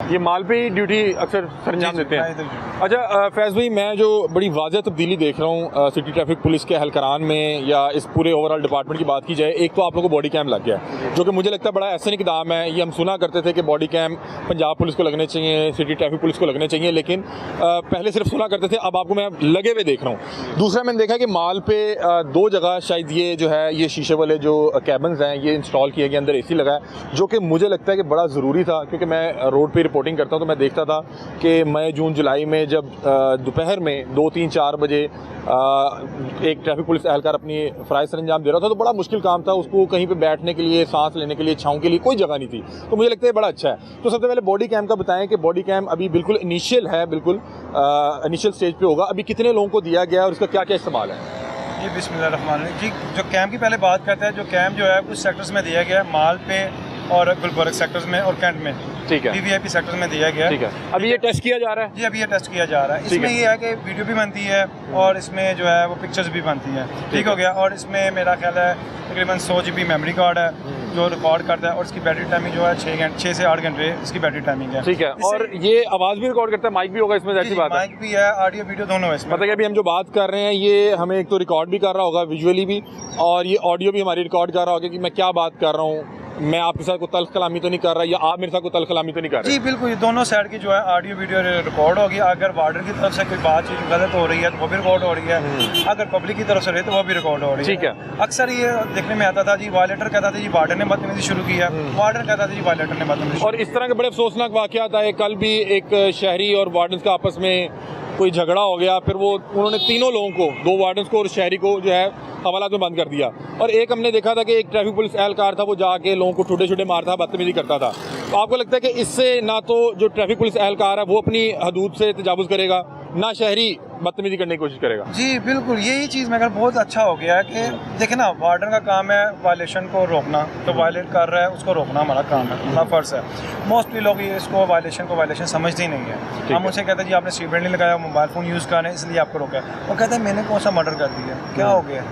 ये माल पे ही ड्यूटी अक्सर सरंजाम देते हैं। अच्छा फैज़ भाई, मैं जो बड़ी वाज़ह तब्दीली देख रहा हूँ सिटी ट्रैफिक पुलिस के एहलकारान में या इस पूरे ओवरऑल डिपार्टमेंट की बात की जाए, एक तो आप लोगों को बॉडी कैम लग गया, जो कि मुझे लगता है बड़ा ऐसा इक़दाम है। ये हम सुना करते थे कि बॉडी कैम पंजाब पुलिस को लगने चाहिए, सिटी ट्रैफिक पुलिस को लगने चाहिए, लेकिन पहले सिर्फ सुना करते थे, अब आपको मैं लगे हुए देख रहा हूँ। दूसरा मैंने देखा कि माल पे 2 जगह शायद ये जो है ये शीशे वाले जो कैबिन्स हैं ये इंस्टॉल किए गए, अंदर AC लगा है, जो कि मुझे लगता है कि बड़ा ज़रूरी था, क्योंकि मैं रोड पर रिपोर्टिंग करता हूँ तो मैं देखता था कि मई जून जुलाई में जब दोपहर में 2, 3, 4 बजे एक ट्रैफिक पुलिस एहलकार अपनी फ़राइज़ सरंजाम दे रहा था तो बड़ा मुश्किल काम था, उसको कहीं पे बैठने के लिए, सांस लेने के लिए, छाँव के लिए कोई जगह नहीं थी। तो मुझे लगता है बड़ा अच्छा है। तो सबसे पहले बॉडी कैम का बताएं कि बॉडी कैम अभी बिल्कुल इनिशियल है, बिल्कुल इनिशियल स्टेज पे होगा, अभी कितने लोगों को दिया गया है और उसका क्या क्या इस्तेमाल है? जी बिस्मिल्लाहिर्रहमानिर्रहीम। जी जो कैम की पहले बात करते हैं, जो कैम जो है कुछ सेक्टर्स में दिया गया है, माल पे और गुलबर्ग सेक्टर्स में और कैंट में, ठीक है, VVIP सेक्टर्स में दिया गया है। ठीक है, अभी ये टेस्ट किया जा रहा है? जी अभी ये टेस्ट किया जा रहा है। इसमें ये है कि वीडियो भी बनती है और इसमें जो है वो पिक्चर्स भी बनती हैं, ठीक हो गया। और इसमें मेरा ख्याल है तकरीबन 100 GB मेमोरी कार्ड है जो रिकॉर्ड करता है और इसकी बैटरी टाइमिंग जो है 6 से 8 घंटे इसकी बैटरी टाइमिंग है, ठीक है। और ये आवाज़ भी रिकॉर्ड करता है, माइक भी होगा इसमें? ऐसी बात है, माइक भी है, ऑडियो वीडियो दोनों है इसमें। मतलब कि अभी हम जो बात कर रहे हैं ये हमें एक तो रिकॉर्ड भी कर रहा होगा विजुअली भी, और ये ऑडियो भी हमारी रिकॉर्ड कर रहा होगा कि मैं क्या बात कर रहा हूँ, मैं आपके साथ कोई तल्ख कलामी तो नहीं कर रहा या आप मेरे साथ कोई तल्ख कलामी तो नहीं कर रहे? जी बिल्कुल, ये दोनों साइड की जो है ऑडियो वीडियो रिकॉर्ड होगी। अगर वार्डन की तरफ से कोई बातचीत गलत हो रही है तो वो भी रिकॉर्ड हो रही है, अगर पब्लिक की तरफ से रही तो वो भी रिकॉर्ड हो रही है, ठीक है। अक्सर ये देखने में आता था जी वायलेटर कहता था जी वार्डन ने बदतमीजी शुरू की है, वार्डन कहता था जी वायलेटर ने बदतमीजी। और इस तरह के बड़े अफसोसनाक वाक़यात आए, कल भी एक शहरी और वार्डन का आपस में कोई झगड़ा हो गया, फिर वो उन्होंने तीनों लोगों को, 2 वार्डन्स को और शहरी को जो है हवालात में बंद कर दिया। और एक हमने देखा था कि एक ट्रैफिक पुलिस एहलकार था, वो जाके लोगों को ठुडे छुडे मारता, बदतमीजी करता था। तो आपको लगता है कि इससे ना तो जो ट्रैफिक पुलिस एहलकार है वो अपनी हदूद से तजावुज़ करेगा, ना शहरी बदतमीजी करने की कोशिश करेगा? जी बिल्कुल, यही चीज़ मैं बहुत अच्छा हो गया है कि देखे ना, वार्डन का काम है वायलेशन को रोकना, तो वायलेट कर रहा है उसको रोकना हमारा काम है, हमारा फ़र्ज़ है। मोस्टली लोग ये इसको वायलेशन समझते ही नहीं है। हम उनसे कहते हैं जी आपने सीट बेल्ट नहीं लगाया, मोबाइल फ़ोन यूज़ कर रहे हैं इसलिए आपको रोका है। वो कहते हैं मैंने कौन सा मर्डर कर दिया, क्या हो गया?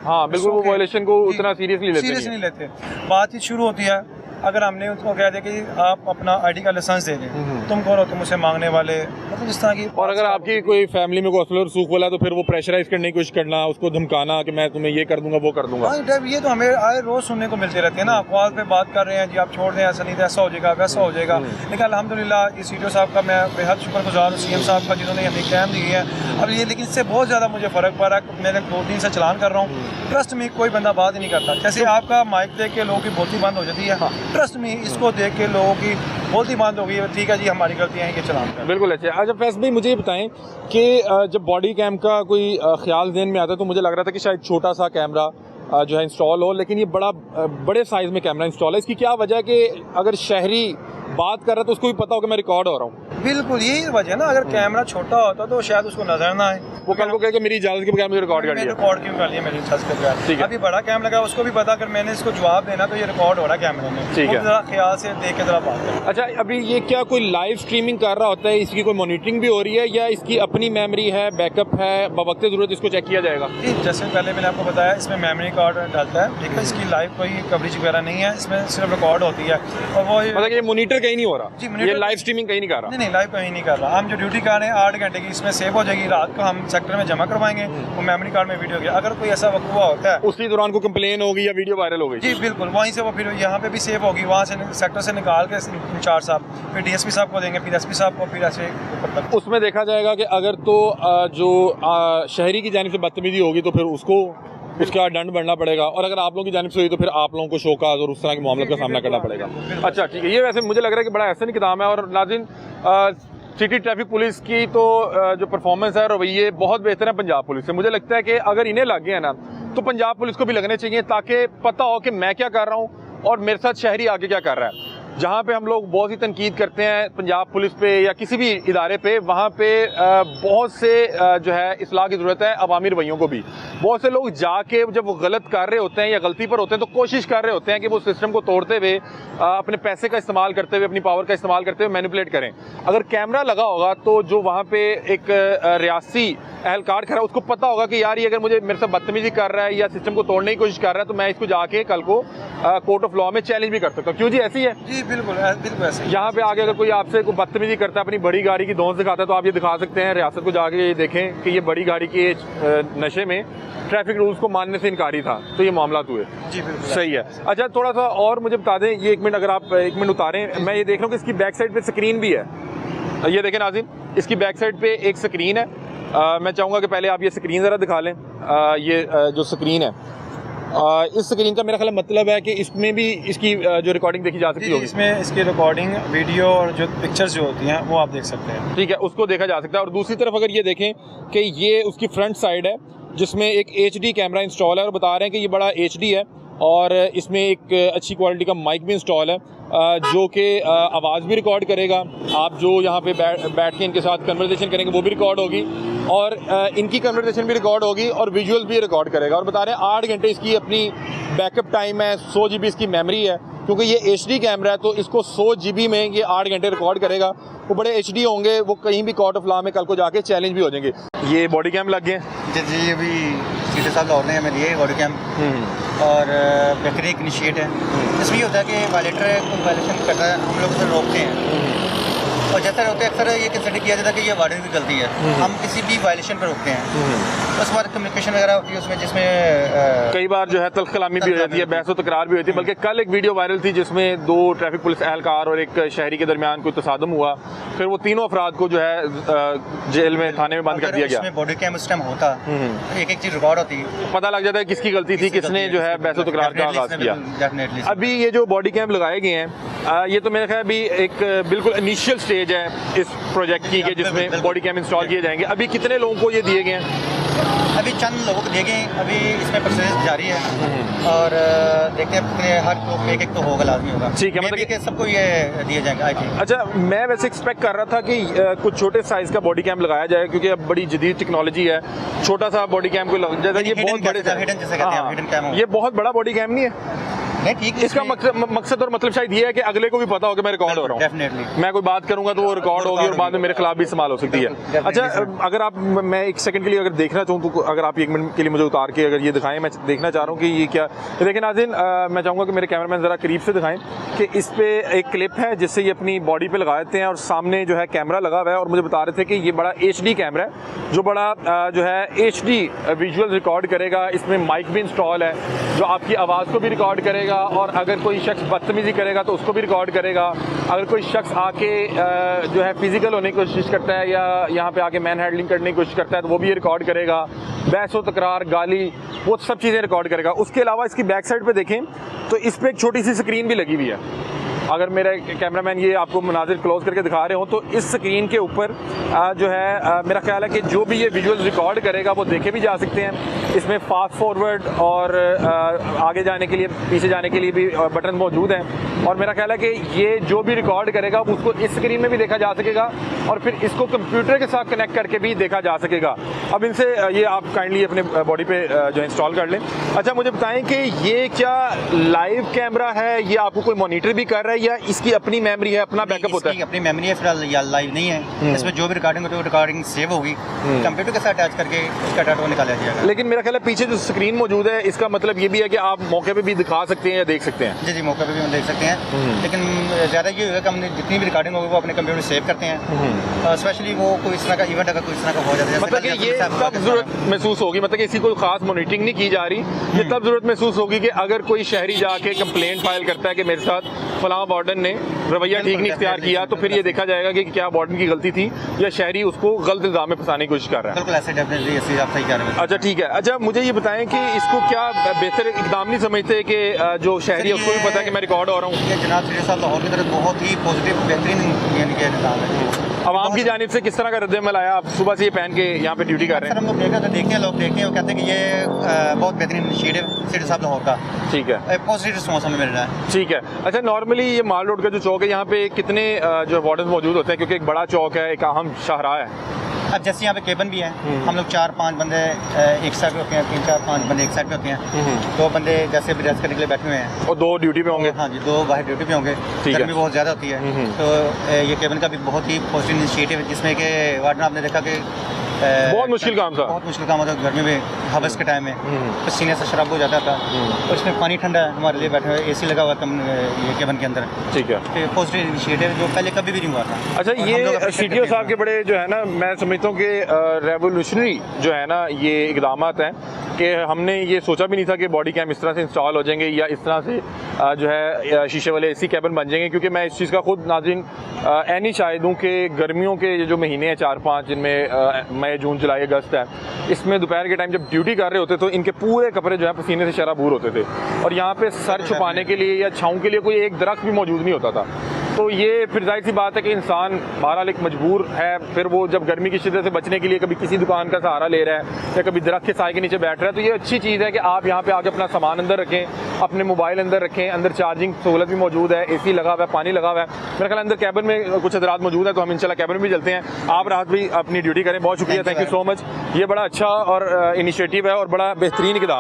हाँ बिल्कुल, वो वायलेशन को उतना सीरियसली लेते। बातचीत शुरू होती है, अगर हमने उनको कह दिया कि आप अपना ID का लाइसेंस दे दें, तुम कौन हो, तुम मुझसे मांगने वाले, मतलब इस तरह की। और अगर आपकी कोई फैमिली में कोई असलर सूख वाला है तो फिर वो प्रेशराइज करने की कोशिश करना, उसको धमकाना कि मैं तुम्हें ये कर दूंगा वो कर दूंगा। ये तो हमें आए रोज सुनने को मिलते रहते हैं ना, कॉल पे बात कर रहे हैं जी आप छोड़ दें, ऐसा नहीं था, ऐसा हो जाएगा, वैसा हो जाएगा। लेकिन अल्हम्दुलिल्लाह इस CTO साहब का मैं बेहद शुक्रगुजार हूँ, CM साहब का, जिन्होंने हमें कैम दी है। अब ये लेकिन इससे बहुत ज़्यादा मुझे फ़र्क पड़ रहा है। मैंने 2 दिन से चलान कर रहा हूँ, ट्रस्ट में कोई बंदा बात ही नहीं करता। जैसे आपका माइक देख के लोगों की बोलती बंद हो जाती है, ट्रस्ट में इसको देख के लोगों की बोलती बंद हो गई, ठीक है जी हमारी गलतियाँ हैं, ये चलान कर। बिल्कुल अच्छा। अच्छा फैज़ भाई, मुझे ये बताएं कि जब बॉडी कैम का कोई ख्याल ज़हन में आता है तो मुझे लग रहा था कि शायद छोटा सा कैमरा जो है इंस्टॉल हो, लेकिन ये बड़े साइज़ में कैमरा इंस्टॉल है। इसकी क्या वजह है कि अगर शहरी बात कर रहा है तो उसको भी पता हो कि मैं रिकॉर्ड हो रहा हूँ? बिल्कुल यही वजह है ना, अगर कैमरा छोटा होता तो शायद उसको नजर ना आए, वो कल को कहे कि मेरी इजाज़त के बगैर मुझे रिकॉर्ड कर लिया, रिकॉर्ड क्यों कर लिया मेरी इजाज़त के बगैर। ठीक है। अभी बड़ा कैम लगा, उसको भी पता, अगर मैंने इसको जवाब देना तो ये रिकॉर्ड हो रहा है कैमरे में, ठीक है। जरा ख्याल से देख के जरा बात करें। अच्छा, अभी ये क्या कोई लाइव स्ट्रीमिंग कर रहा होता है, इसकी कोई मॉनिटरिंग भी हो रही है या इसकी अपनी मेमोरी है, बैकअप है, बवक्ते ज़रूरत इसको चेक किया जाएगा? जी जैसे पहले मैंने आपको बताया, इसमें मेमोरी कार्ड डलता है, ठीक है, इसकी लाइव कोई कवरेज वगैरह नहीं है, इसमें सिर्फ रिकॉर्ड होती है। और वो मतलब ये मॉनिटर कहीं नहीं हो रहा? जी ये लाइव स्ट्रीमिंग कहीं नहीं कर रहा? नहीं, लाइव कहीं नहीं कर रहा। हम जो ड्यूटी कर रहे हैं 8 घंटे की, इसमें सेव हो जाएगी, रात को हम सेक्टर में जमा करवाएंगे, वो मेमोरी कार्ड में वीडियो गया। अगर कोई ऐसा वक़्त होता है उसी दौरान को कंप्लेन होगी या वीडियो वायरल हो गई, जी बिल्कुल, वहीं से वो फिर यहाँ पे भी सेव होगी, वहाँ से सेक्टर से निकाल के इंचार्ज साहब फिर DSP साहब को देंगे, फिर SP साहब को, फिर ऐसे ऊपर तक। उसमें देखा जाएगा कि अगर तो जो शहरी की जानिब से बदतमीजी होगी तो फिर उसको उसका दंड बढ़ना पड़ेगा, और अगर आप लोगों की जानिब से हुई तो फिर आप लोगों को शोकाज और उस तरह के मामले का सामना करना पड़ेगा। अच्छा ठीक है, ये वैसे मुझे लग रहा है कि बड़ा ऐसा इक़दाम है। और नाज़रीन, सिटी ट्रैफिक पुलिस की तो जो परफॉर्मेंस है, रवैये बहुत बेहतर है पंजाब पुलिस से। मुझे लगता है कि अगर इन्हें लग गए ना तो पंजाब पुलिस को भी लगने चाहिए, ताकि पता हो कि मैं क्या कर रहा हूँ और मेरे साथ शहरी आगे क्या कर रहा है। जहाँ पे हम लोग बहुत ही तनकीद करते हैं पंजाब पुलिस पे या किसी भी इदारे पे, वहाँ पे बहुत से जो है इस्लाह की ज़रूरत है अवामी रवैयों को भी। बहुत से लोग जाके जब वो गलत कर रहे होते हैं या गलती पर होते हैं तो कोशिश कर रहे होते हैं कि वो सिस्टम को तोड़ते हुए अपने पैसे का इस्तेमाल करते हुए, अपनी पावर का इस्तेमाल करते हुए मैनिपुलेट करें। अगर कैमरा लगा होगा तो जो वहाँ पे एक रियासी एहलकार खड़ा, उसको पता होगा कि यार ये अगर मुझे मेरे साथ बदतमीजी कर रहा है या सिस्टम को तोड़ने की कोशिश कर रहा है तो मैं इसको जाके कल को कोर्ट ऑफ लॉ में चैलेंज भी कर सकता हूँ। क्यों जी, ऐसी है जी बिल्कुल बिल्कुल ऐसे ही। यहाँ पे आगे अगर कोई आपसे कोई बदतमीजी करता है, अपनी बड़ी गाड़ी की धौंस दिखाता है, तो आप ये दिखा सकते हैं रियासत को जाके ये देखें कि ये बड़ी गाड़ी के नशे में ट्रैफिक रूल्स को मानने से इनकारी था, तो ये मामला हुए। जी बिल्कुल सही है। अच्छा, थोड़ा सा और मुझे बता दें, ये 1 मिनट अगर आप 1 मिनट उतारें, मैं ये देख रहा हूँ कि इसकी बैक साइड पे स्क्रीन भी है। ये देखें नाज़रीन, इसकी बैक साइड पे एक स्क्रीन है। मैं चाहूँगा कि पहले आप ये स्क्रीन ज़रा दिखा लें। ये जो स्क्रीन है, इस स्क्रीन का मेरा ख्याल मतलब है कि इसमें भी इसकी जो रिकॉर्डिंग देखी जा सकती होगी। इसमें इसकी रिकॉर्डिंग, वीडियो और जो पिक्चर्स जो होती हैं वो आप देख सकते हैं। ठीक है, उसको देखा जा सकता है। और दूसरी तरफ अगर ये देखें कि ये उसकी फ्रंट साइड है जिसमें एक HD कैमरा इंस्टॉल है, और बता रहे हैं कि ये बड़ा HD है और इसमें एक अच्छी क्वालिटी का माइक भी इंस्टॉल है जो कि आवाज़ भी रिकॉर्ड करेगा। आप जो यहाँ पे बैठ के इनके साथ कन्वर्सेशन करेंगे वो भी रिकॉर्ड होगी, और इनकी कन्वर्सेशन भी रिकॉर्ड होगी, और विजुअल भी रिकॉर्ड करेगा। और बता रहे हैं 8 घंटे इसकी अपनी बैकअप टाइम है, 100 GB इसकी मेमोरी है। क्योंकि ये HD कैमरा है तो इसको 100 GB में ये 8 घंटे रिकॉर्ड करेगा। वो बड़े HD होंगे, वो कहीं भी कोर्ट ऑफ लॉ में कल को जाके चैलेंज भी हो जाएंगे। ये बॉडी कैम लग गए जी अभी सीधे साहब लाहौर ने हमें दिए बॉडी कैम, और बेहतरीन एक इनिशिएट है। इसमें ये होता है कि वायलेटर कोई वायलेशन कर रहा है, हम लोग उसे रोकते हैं, और जैसा होता है अक्सर ये कंसिडर किया जाता है कि ये वार्डन की गलती है, हम किसी भी वायलेशन पर रोकते हैं। उसके बाद कम्युनिकेशन वगैरह होती है उसमें, जिसमें कई बार जो है तल्ख कलामी भी हो जाती है, बहस व तकरार भी होती है। बल्कि कल एक वीडियो वायरल थी जिसमें 2 ट्रैफिक पुलिस एहलकार और एक शहरी के दरमियान कोई तसादम हुआ, फिर वो तीनों अफराद को जो है जेल में, थाने में बंद कर दिया गया। बॉडी कैम उस टाइम होता, एक चीज़ रिकॉर्ड होती, पता लग जाता है किसकी गलती थी, किसने जो है बहस व तकरार का आगाज किया। डेफिनेटली अभी ये जो बॉडी कैम लगाए गए हैं, ये तो मेरे ख्याल अभी एक बिल्कुल इनिशियल स्टेज है इस प्रोजेक्ट की, कि जिसमें बॉडी कैम इंस्टॉल किए जाएंगे। अभी कितने लोगों को ये दिए गए हैं? अभी चंद लोगों को दिए गए, अभी इसमें प्रोसेस जारी है, और देखते हैं कितने, हर लोग में एक तो होगा, लाजमी होगा। ठीक है, मतलब कि सबको ये दिए जाएंगे आई थिंक। अच्छा, मैं वैसे एक्सपेक्ट कर रहा था कि कुछ छोटे साइज का बॉडी कैम लगाया जाए, क्योंकि अब बड़ी जदीद टेक्नोलॉजी है, छोटा सा बॉडी कैम को लग जाता है। ये बहुत बड़े, हिडन जैसे कहते हैं, हिडन कैम, ये बहुत बड़ा बॉडी कैम नहीं है। नहीं ठीक है, इसका मकसद और मतलब शायद ये है कि अगले को भी पता हो कि मैं रिकॉर्ड हो रहा हूँ। डेफिनेटली मैं कोई बात करूंगा तो वो रिकॉर्ड होगी और बाद में मेरे खिलाफ भी इस्तेमाल हो सकती है। अच्छा, अगर आप, मैं 1 सेकंड के लिए अगर देखना चाहूँ तो अगर आप 1 मिनट के लिए मुझे उतार के अगर ये दिखाएं, मैं देखना चाह रहा हूँ कि ये क्या। लेकिन नाज़रीन, मैं चाहूँगा कि मेरे कैमरामैन ज़रा करीब से दिखाएं कि इस पे एक क्लिप है जिससे ये अपनी बॉडी पे लगा देते हैं, और सामने जो है कैमरा लगा हुआ है, और मुझे बता रहे थे कि ये बड़ा HD कैमरा है जो बड़ा जो है HD विजुअल रिकॉर्ड करेगा। इसमें माइक भी इंस्टॉल है जो आपकी आवाज़ को भी रिकॉर्ड करेगा, और अगर कोई शख्स बदतमीजी करेगा तो उसको भी रिकॉर्ड करेगा। अगर कोई शख्स आके जो है फिजिकल होने की कोशिश करता है या यहाँ पे आके मैन हैंडलिंग करने की कोशिश करता है तो वो भी ये रिकॉर्ड करेगा। बहस व तकरार, गाली, वो सब चीज़ें रिकॉर्ड करेगा। उसके अलावा इसकी बैक साइड पे देखें तो इस पर एक छोटी सी स्क्रीन भी लगी हुई है। अगर मेरे कैमरामैन ये आपको मुनाजिर क्लोज करके दिखा रहे हो तो इस स्क्रीन के ऊपर जो है मेरा ख्याल है कि जो भी ये विजुअल रिकॉर्ड करेगा वो देखे भी जा सकते हैं। इसमें फास्ट फॉरवर्ड और आगे जाने के लिए, पीछे जाने के लिए भी बटन मौजूद हैं, और मेरा ख्याल है कि ये जो भी रिकॉर्ड करेगा उसको इस स्क्रीन में भी देखा जा सकेगा, और फिर इसको कंप्यूटर के साथ कनेक्ट करके भी देखा जा सकेगा। अब इनसे ये आप काइंडली अपने बॉडी पे जो इंस्टॉल कर लें। अच्छा, मुझे बताएं कि ये क्या लाइव कैमरा है, ये आपको कोई मॉनिटर भी कर रहा है या इसकी अपनी मेमोरी है, अपना बैकअप होता है? अपनी मेमोरी है, फिलहाल या लाइव नहीं है। इसमें जो भी रिकॉर्डिंग होती है वो रिकॉर्डिंग सेव होगी, कंप्यूटर के साथ अटैच करके उसका डाटा निकाला जाएगा। लेकिन मेरा ख्याल है पीछे जो स्क्रीन मौजूद है इसका मतलब ये भी है कि आप मौके पे भी दिखा सकते हैं या देख सकते हैं। जी मौके पे भी हम देख सकते हैं, लेकिन ज़्यादा ये होगा कि हमने जितनी भी रिकॉर्डिंग होगी वो अपने कंप्यूटर में सेव करते हैं। स्पेशली वो कोई इस तरह का इवेंट अगर कोई इस तरह का हो जाता है, मतलब कि ये तब जरूरत महसूस होगी, मतलब कि इसी कोई खास मॉनिटरिंग नहीं की जा रही, ये तब जरूरत महसूस होगी कि अगर कोई शहरी जाके कंप्लेंट फाइल करता है कि मेरे साथ फलां वार्डन ने रवैया ठीक नहीं इख्तियार किया, तो फिर ये देखा जाएगा कि क्या वार्डन की गलती थी या शहरी उसको गलत इल्जाम में फंसाने की कोशिश कर रहा है। बिल्कुल ऐसे, डेफिनेटली ऐसे आप सही कह रहे हैं। अच्छा ठीक है। अच्छा, मुझे ये बताएं कि इसको क्या बेहतर इकदाम नहीं समझते कि जो शहरी है उसको भी पता है कि मैं रिकॉर्ड हो रहा हूँ? ये जनाब सीधे साहब लाहौर की तरफ बहुत ही पॉजिटिव बेहतरीन यानी कि निकाल है। आवाम की जानिब से किस तरह का रद्द-ए-अमल आया? आप सुबह से ये पहन के यहाँ पे ड्यूटी कर रहे हैं। हम लोग देखते हैं, लोग देखते हैं वो कहते हैं कि ये बहुत बेहतरीन इनिशिएटिव सीधे साहब लाहौर का। ठीक है, पॉजिटिव रिस्पॉन्स हमें मिल रहा है। ठीक है। अच्छा, नॉर्मली ये माल रोड का जो चौक है यहाँ पे कितने जो वार्डन मौजूद होते हैं, क्योंकि एक बड़ा चौक है, एक अहम शाहराह है? अब जैसे यहाँ पे केबन भी है, हम लोग 4-5 बंदे एक साइड पे होते हैं, 3-4-5 बंदे एक साइड पे होते हैं, 2 बंदे जैसे भी रेस्ट करने के लिए बैठे हुए हैं और 2 ड्यूटी पे होंगे। हाँ जी, 2 बाहर ड्यूटी पे होंगे। ठीक है। गर्मी बहुत ज़्यादा होती है, तो ये केबन का भी बहुत ही पॉजिटिव इनिशिएटिव है, जिसमें कि वार्डन आपने देखा कि बहुत मुश्किल काम था। बहुत मुश्किल काम होता है गर्मी में, हवस के टाइम में पसीने से शराब हो जाता था, और इसमें पानी ठंडा है, हमारे लिए बैठे हुए एसी लगा हुआ कम ये केबन के अंदर। ठीक है। पॉजिटिव इनिशिएटिव जो पहले कभी भी नहीं हुआ था। अच्छा, और हम लोग ये appreciate सीटीओ करते साहब के बड़े जो है ना, मैं समझता हूँ कि रेवोल्यूशनरी जो है ना ये इकदामात हैं कि हमने ये सोचा भी नहीं था कि बॉडी कैम इस तरह से इंस्टॉल हो जाएंगे या इस तरह से जो है शीशे वाले एसी कैबिन बन जाएंगे, क्योंकि मैं इस चीज़ का खुद नाज़रीन ऐनी शाहिद हूँ कि गर्मियों के ये जो महीने हैं 4-5 जिनमें मई, जून, जुलाई, अगस्त है, इसमें दोपहर के टाइम जब ड्यूटी कर रहे होते तो इनके पूरे कपड़े जो है पसीने से शराबूर होते थे, और यहाँ पे सर छुपाने के लिए या छाँव के लिए कोई एक दरख्त भी मौजूद नहीं होता था। तो ये फिर जाहिर सी बात है कि इंसान बहरहाल एक मजबूर है, फिर वो जब गर्मी की शिद्दत से बचने के लिए कभी किसी दुकान का सहारा ले रहा है या कभी दरख्त के साए के नीचे बैठ रहा है, तो ये अच्छी चीज़ है कि आप यहाँ पे आके अपना सामान अंदर रखें, अपने मोबाइल अंदर रखें, अंदर चार्जिंग सहूलत भी मौजूद है, एसी लगा हुआ है, पानी लगा हुआ है, मेरे ख्याल अंदर कैबिन में कुछ हजरात मौजूद है, तो हम इंशाल्लाह कैबिन में भी चलते हैं। आप राहत भी अपनी ड्यूटी करें, बहुत शुक्रिया, थैंक यू सो मच। ये बड़ा अच्छा और इनिशिएटिव है और बड़ा बेहतरीन इक़दाम